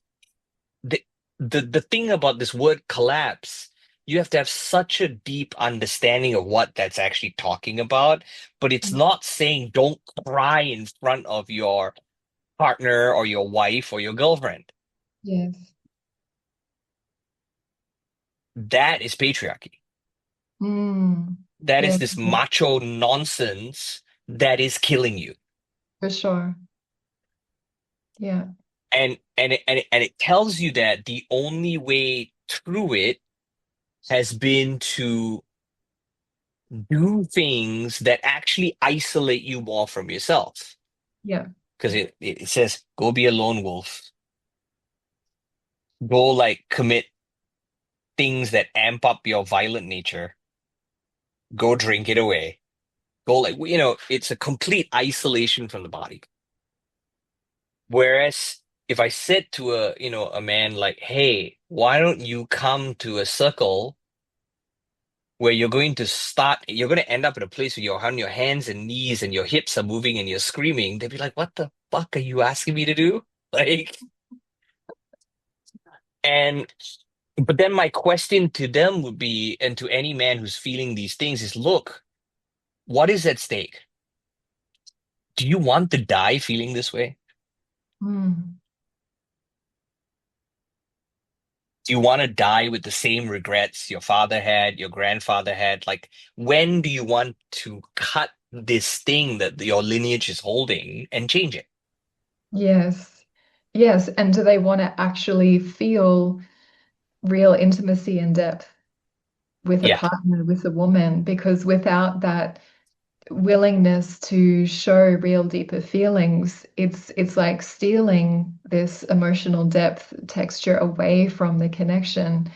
the, the thing about this word collapse, you have to have such a deep understanding of what that's actually talking about. But it's not saying don't cry in front of your partner or your wife or your girlfriend. yes. That is patriarchy. Mm, That is yes, this yes, macho nonsense that is killing you. for sure. Yeah, And it tells you that the only way through it has been to do things that actually isolate you more from yourself. yeah, Because it says, go be a lone wolf, go like commit things that amp up your violent nature, go drink it away, go like, it's a complete isolation from the body. Whereas if I said to a man like, hey, why don't you come to a circle where you're going to end up in a place where you're on your hands and knees and your hips are moving and you're screaming, they'd be like, what the fuck are you asking me to do? Like, and But then my question to them would be, and to any man who's feeling these things, is look, what is at stake? Do you want to die feeling this way? Mm. Do you want to die with the same regrets your father had, your grandfather had? Like, when do you want to cut this thing that your lineage is holding and change it? Yes. Yes. And do they want to actually feel real intimacy and depth with a Yeah, partner, with a woman? Because without that willingness to show real deeper feelings, it's like stealing this emotional depth texture away from the connection.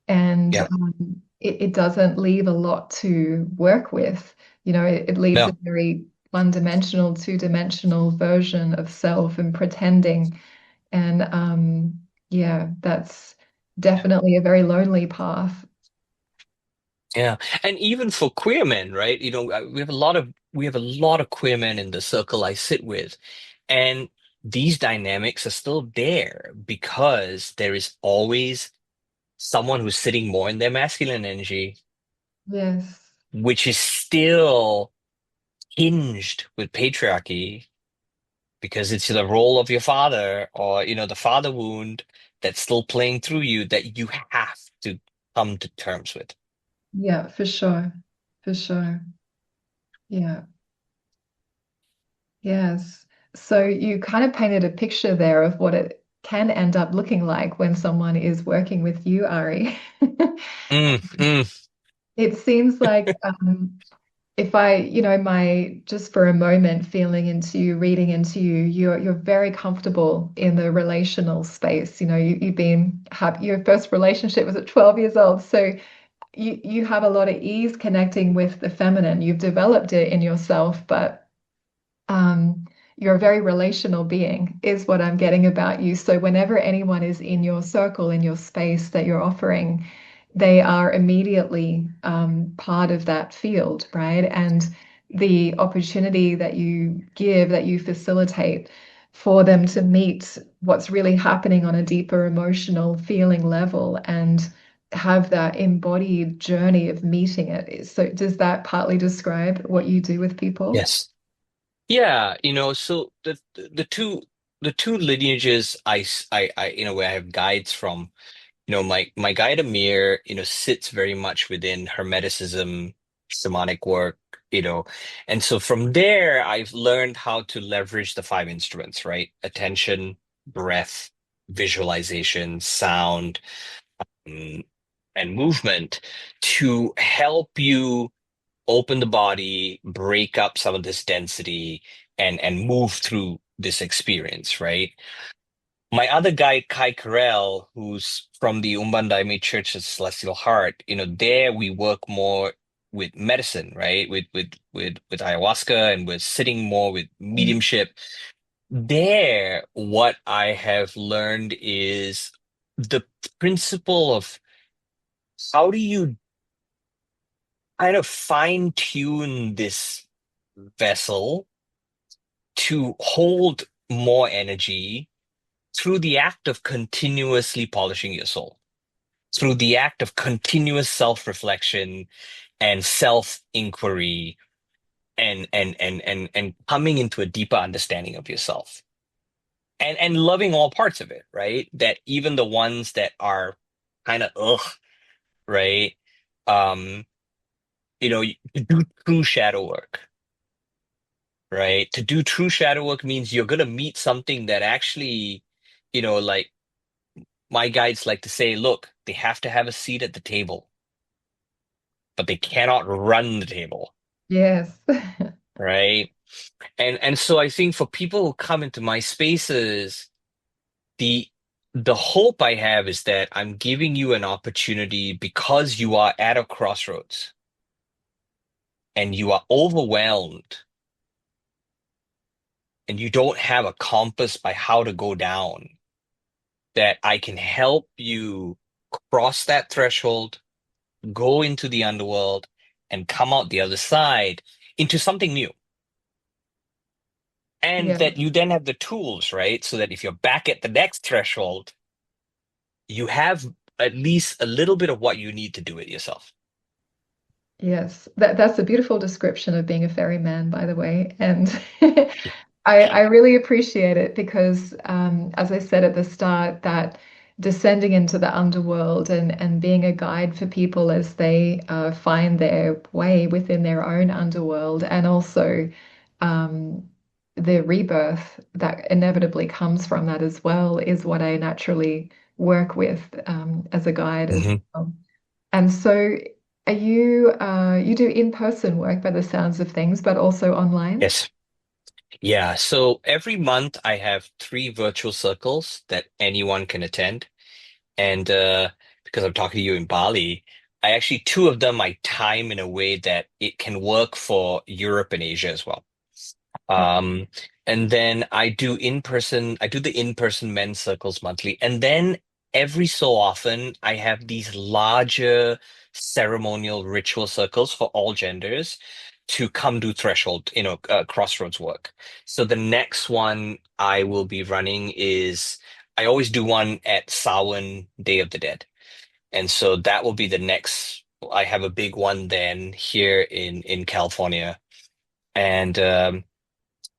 And yeah, it doesn't leave a lot to work with. It leaves a no, very one-dimensional, two-dimensional version of self and pretending. And yeah, that's definitely a very lonely path. yeah. And even for queer men, right? We have a lot of queer men in the circle I sit with, and these dynamics are still there because there is always someone who's sitting more in their masculine energy, Yes. which is still hinged with patriarchy because it's the role of your father or, the father wound that's still playing through you that you have to come to terms with. Yeah, for sure. For sure. Yeah. Yes. So you kind of painted a picture there of what it can end up looking like when someone is working with you, Ari. Mm, mm, It seems like if I, my just for a moment feeling into you, reading into you, you're very comfortable in the relational space. You've been happy. Your first relationship was at 12 years old, so you have a lot of ease connecting with the feminine. You've developed it in yourself, but um, you're a very relational being, is what I'm getting about you. So whenever anyone is in your circle, in your space that you're offering, they are immediately part of that field, right? And the opportunity that you give, that you facilitate for them to meet what's really happening on a deeper emotional feeling level and have that embodied journey of meeting it. So does that partly describe what you do with people? yes. Yeah, so the two lineages where I have guides from, my guide Amir, sits very much within Hermeticism, shamanic work, you know. And so from there, I've learned how to leverage the five instruments, right? Attention, breath, visualization, sound, mm, and movement to help you open the body, break up some of this density, and move through this experience, right? My other guy, Kai Karel, who's from the Umbandaime Church of Celestial Heart, there we work more with medicine, right? With ayahuasca, and we're sitting more with Mm. mediumship. There, what I have learned is the principle of how do you kind of fine tune this vessel to hold more energy through the act of continuously polishing your soul, through the act of continuous self-reflection and self-inquiry and coming into a deeper understanding of yourself and loving all parts of it, right? That even the ones that are kind of right? Um, to do true shadow work, right? To do true shadow work means you're gonna meet something that actually, like my guides like to say, look, they have to have a seat at the table, but they cannot run the table, Yes. right? And so I think for people who come into my spaces, the the hope I have is that I'm giving you an opportunity because you are at a crossroads and you are overwhelmed and you don't have a compass by how to go down, that I can help you cross that threshold, go into the underworld, and come out the other side into something new. And Yeah. that you then have the tools, right? So that if you're back at the next threshold, you have at least a little bit of what you need to do it yourself. Yes, that's a beautiful description of being a ferryman, by the way. And I really appreciate it because, as I said at the start, that descending into the underworld and being a guide for people as they find their way within their own underworld, and also um, the rebirth that inevitably comes from that as well, is what I naturally work with as a guide as Hmm. well. And so, are you you do in-person work by the sounds of things, but also online? Yes. Yeah. So every month I have three virtual circles that anyone can attend. And because I'm talking to you in Bali, I actually two of them I time in a way that it can work for Europe and Asia as well. Um, and then I do the in-person men's circles monthly. And then every so often, I have these larger ceremonial ritual circles for all genders to come do threshold, crossroads work. So the next one I will be running is I always do one at Samhain, Day of the Dead. And so that will be the next. I have a big one then here in California. And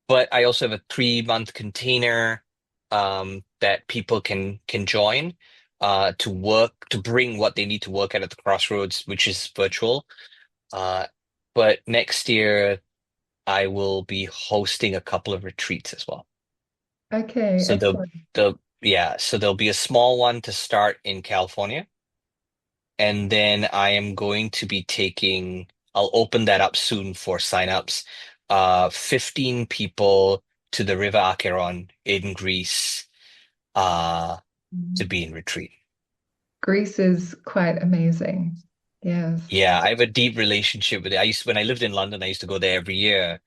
but I also have a 3 month container that people can join to work to bring what they need to work at the crossroads, which is virtual. Uh, but next year I will be hosting a couple of retreats as well. Okay, So excellent. there'll be a small one to start in California, and then I am going to be taking. I'll open that up soon for signups. 15 people to the River Acheron in Greece uh, to Mhm. be in retreat. Greece is quite amazing. Yes. Yeah, I have a deep relationship with it. When I lived in London, I used to go there every year.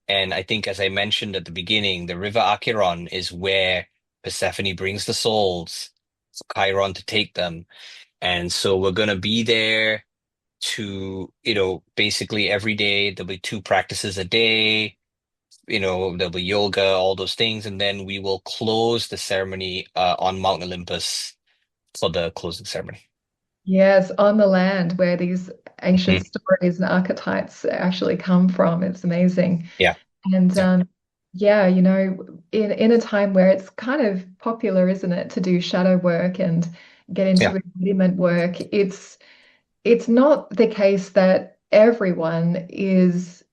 And I think, as I mentioned at the beginning, the River Acheron is where Persephone brings the souls for Chiron to take them. And so we're going to be there to, basically every day. There'll be two practices a day. There'll be yoga, all those things. And then we will close the ceremony on Mount Olympus for the closing ceremony. Yes, on the land where these Mhm. ancient stories and archetypes actually come from. It's amazing. Yeah. And Yeah. yeah, in a time where it's kind of popular, isn't it, to do shadow work and get Yeah. into embodiment work, it's not the case that everyone is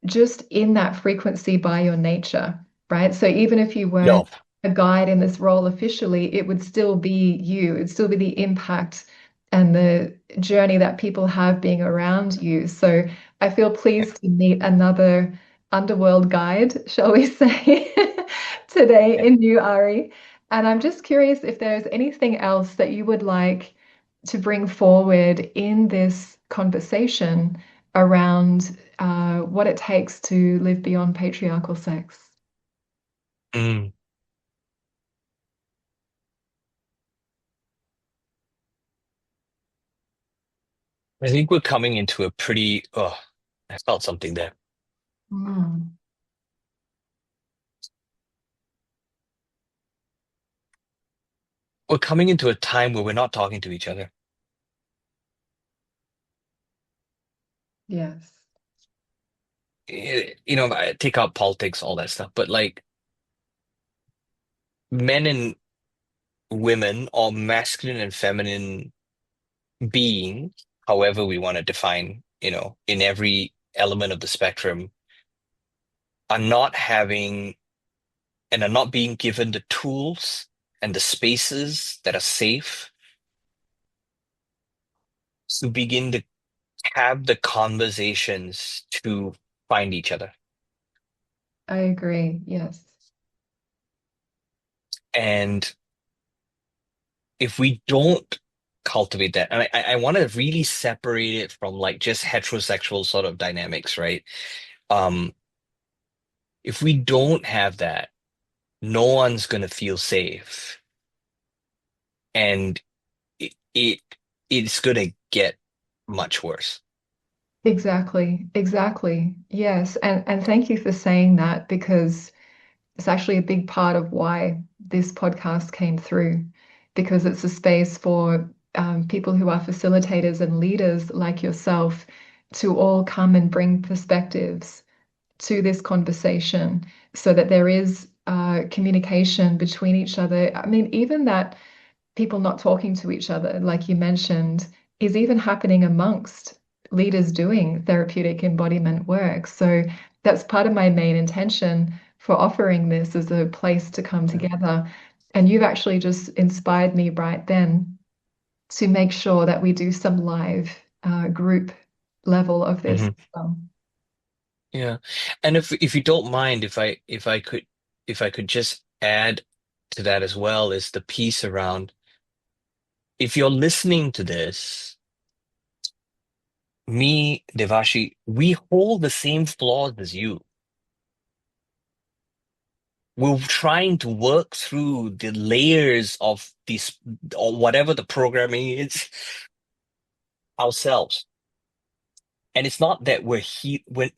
just in that frequency by your nature, right? So even if you weren't No. a guide in this role officially, it would still be you. It'd still be the impact and the journey that people have being around you. So I feel Yeah. pleased to meet another underworld guide, shall we say, today Yeah. in you, Ari. And I'm just curious if there's anything else that you would like to bring forward in this conversation around what it takes to live beyond patriarchal sex. Mm. I think we're coming into a pretty, oh, I felt something there. Mm, We're coming into a time where we're not talking to each other. yes, I take out politics, all that stuff, but like men and women, or masculine and feminine being, however we want to define, in every element of the spectrum, are not having and are not being given the tools and the spaces that are safe to begin to have the conversations to find each other. I agree. Yes, And if we don't cultivate that, and I want to really separate it from like just heterosexual sort of dynamics, right? Um, if we don't have that, no one's going to feel safe, and it it's going to get much worse. exactly, exactly. Yes, and thank you for saying that because it's actually a big part of why this podcast came through, because it's a space for people who are facilitators and leaders like yourself to all come and bring perspectives to this conversation so that there is communication between each other. I mean, even that people not talking to each other, like you mentioned, is even happening amongst leaders doing therapeutic embodiment work. So that's part of my main intention for offering this as a place to come together. And you've actually just inspired me right then to make sure that we do some live group level of this Hmm. as well. Yeah. And if you don't mind, if I could just add to that as well, is the piece around if you're listening to this, me, Devashi, we hold the same flaws as you. We're trying to work through the layers of these, or whatever the programming is, ourselves. And it's not that we're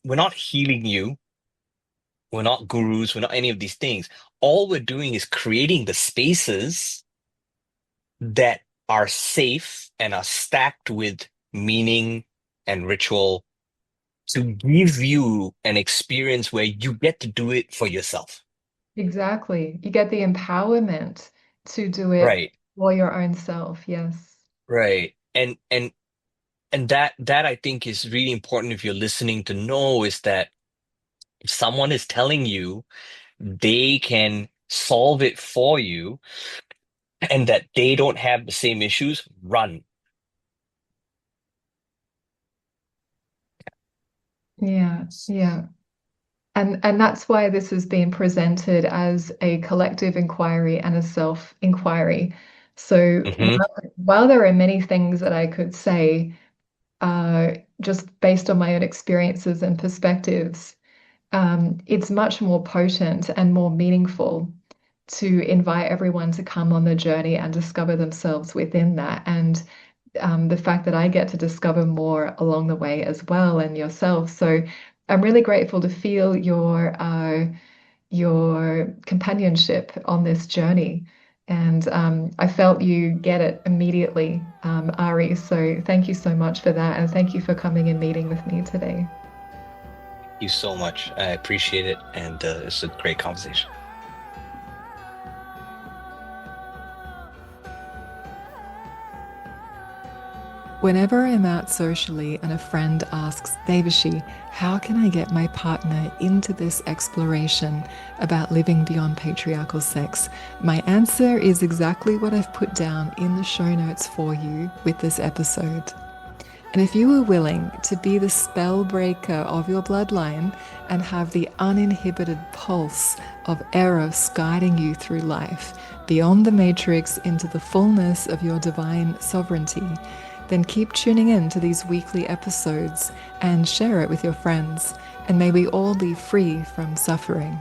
not healing you. We're not gurus. We're not any of these things. All we're doing is creating the spaces that are safe and are stacked with meaning and ritual to give you an experience where you get to do it for yourself. Exactly. You get the empowerment to do it Right. for your own self. Yes. Right. And that I think is really important if you're listening to know is that if someone is telling you they can solve it for you and that they don't have the same issues, run. Yeah. Yeah. And that's why this has been presented as a collective inquiry and a self-inquiry. So Hmm. while there are many things that I could say, just based on my own experiences and perspectives, it's much more potent and more meaningful to invite everyone to come on the journey and discover themselves within that. And the fact that I get to discover more along the way as well and yourself. So I'm really grateful to feel your companionship on this journey. And I felt you get it immediately, Ari. So thank you so much for that. And thank you for coming and meeting with me today. Thank you so much. I appreciate it. And it's a great conversation. Whenever I'm out socially and a friend asks, Devashi, how can I get my partner into this exploration about living beyond patriarchal sex? My answer is exactly what I've put down in the show notes for you with this episode. And if you were willing to be the spell breaker of your bloodline and have the uninhibited pulse of Eros guiding you through life, beyond the matrix into the fullness of your divine sovereignty, then keep tuning in to these weekly episodes and share it with your friends. And may we all be free from suffering.